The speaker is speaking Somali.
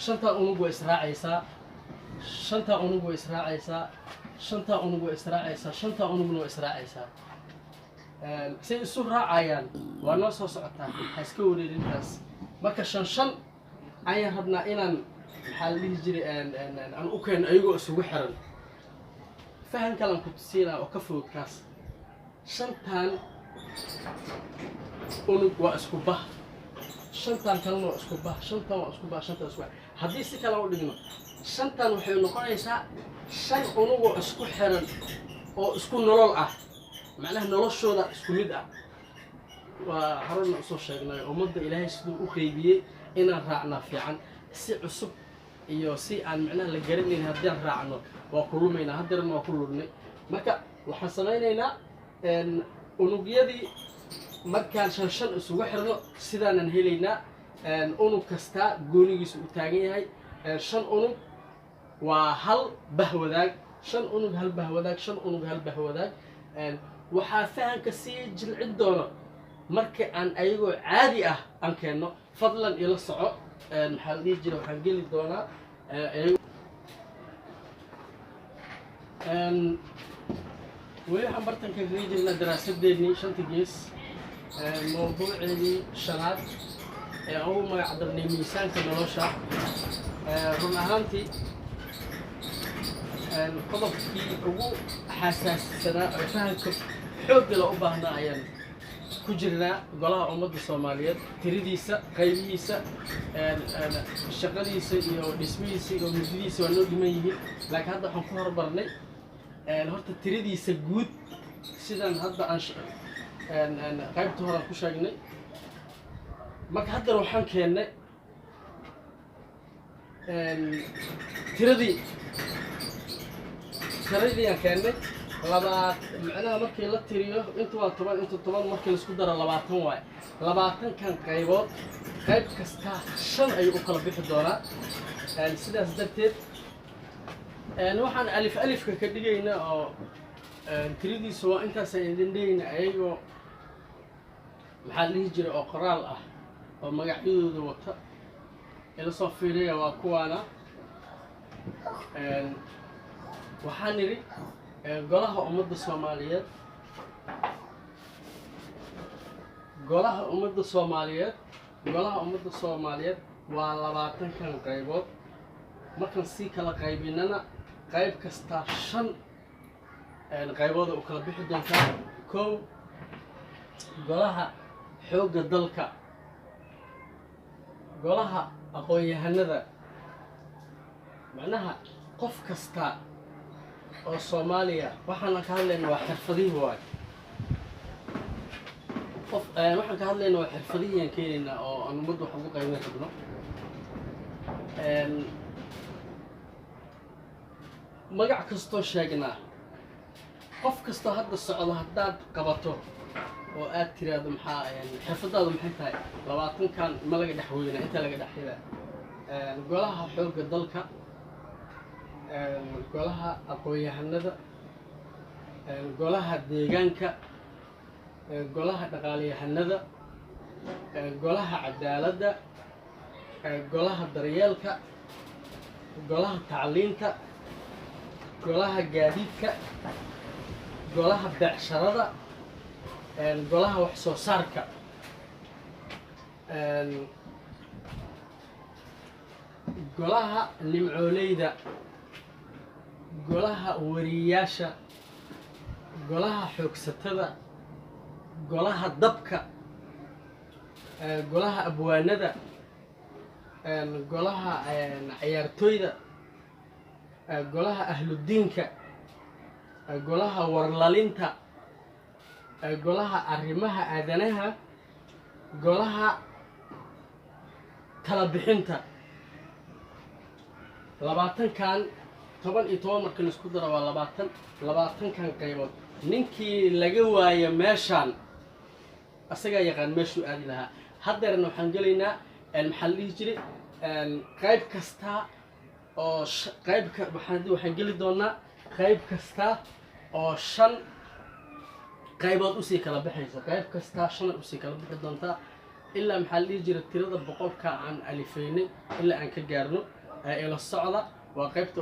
shanta unug way israacaysaa shanta unug way israacaysaa shanta unug way israacaysaa shanta unugna way israacaysaa say isu raacayaan waa noo soo socotaa ha iska wareerintaas marka shan ayaan rabnaa inaan maxaa la dhihi jiray aan u keeno ayagoo isugu xiran fahan kalan ku tusiinaa oo ka fudud kaas shantan unug waa isku bah shantan kalena waa isku bah shantan waa isku bah shantan isku haddii si kale u dhigno shantan waxay noqonaysaa shan unug oo isku xiran oo isku nolol ah macnaha noloshooda isku mid ah waa horena usoo sheegnay ummadda ilaahay siduu u qaybiyey inaan raacnaa fiican si cusub iyo si aan macnaha la garanayn haddii aan raacno waa ku lumaynaa haddeerna waa ku lurnay marka waxaan samaynaynaa unugyadii markaan shan isugu xirno sidaanan helaynaa unug kastaa goonigiisa u taagan yahay shan unug waa hal bahwadaag shan unug hal bahwadaag shan unug hal bahwadaag waxaa fahanka sii jilcin doono marka aan ayagoo caadi ah aan keenno fadlan ila soco maxaa la dhihi jira waxaan geli doonaa weli waxaan bartanka kaga jirnaa daraasadeennii shanta gees mawduuceedii shanaad ee ugu magac darnay miisaanka nolosha run ahaantii qodobkii ugu xasaasisanaa oo fahanka xoogga la u baahnaa ayaan ku jirnaa golaha ummadda Soomaaliyeed tiridiisa qaybihiisa shaqadiisa iyo dhismihiisa iyo muddadiisa waa loo dhiman yihiin laakiin hadda waxaan ku hormarnay horta tiridiisa guud sidaan hadda aan qaybta hore ku sheegnay marka hadda waxaan keennay tiradii aan keennay labaad macnaha markii la tiriyo inta waa 10 inta 10 markii la isku daro 20 waay 20 kan qaybood qayb kasta 5 ay u kala bixi doonaa sidaas darteed waxaan alifka ka dhigaynaa oo tiridiisu waa intaas ay idin dhigayna ayagoo maxaa la dhihi jiray oo qoraal ah oo magacyadooda wata ila soo fiiriya waa kuwaana waxaan niri golaha ummadda Soomaaliyeed golaha ummadda Soomaaliyeed waa 20 kan qaybood markaan si kala qaybinana qayb kasta 5 qaybood oo kala bixi doontaa koow golaha xoogga dalka golaha aqoon-yahanada macnaha qof kasta oo Soomaaliya waxaan ka hadlaynaa waa xirfadihi waay waxaan ka hadlaynaa waa xirfadihi keenina oo aan ummadda wax ugu qaybin rabno magac kastoo sheegnaa qof kastoo hadda socdo haddaad qabato oo aad tiraahdo maxaa xirfadaadu maxay tahay 20 kan ma laga dhaxweyna inta laga dhaxida golaha xoogga dalka golaha aqoon-yahanada golaha deegaanka golaha dhaqaalayahanada golaha cadaaladda golaha daryeelka golaha tacliinta golaha gaadiidka golaha beecsharada golaha wax soo saarka golaha nimcooleyda golaha wariyaasha golaha xoogsatada golaha dabka golaha abwaanada golaha ciyaartooyda golaha ahludiinka golaha warlalinta golaha arrimaha aadanaha golaha tala bixinta 20 kan 10 iyo 10 marka la isku daro waa 20 kan qaybood ninkii laga waayo meeshan asaga yaqaan meeshuu aadi lahaa haddeerna waxaan gelaynaa maxaa la dhihi jiray qayb kasta oo waxaan geli doonaa qayb kasta oo 5 qaybood u sii kala baxaysa qayb kasta 5 u sii kala bixi doontaa ilaa maxaa la dhihi jiray tirada boqolka aan alifeynay ilaa aan ka gaarno ila socda waa qaybta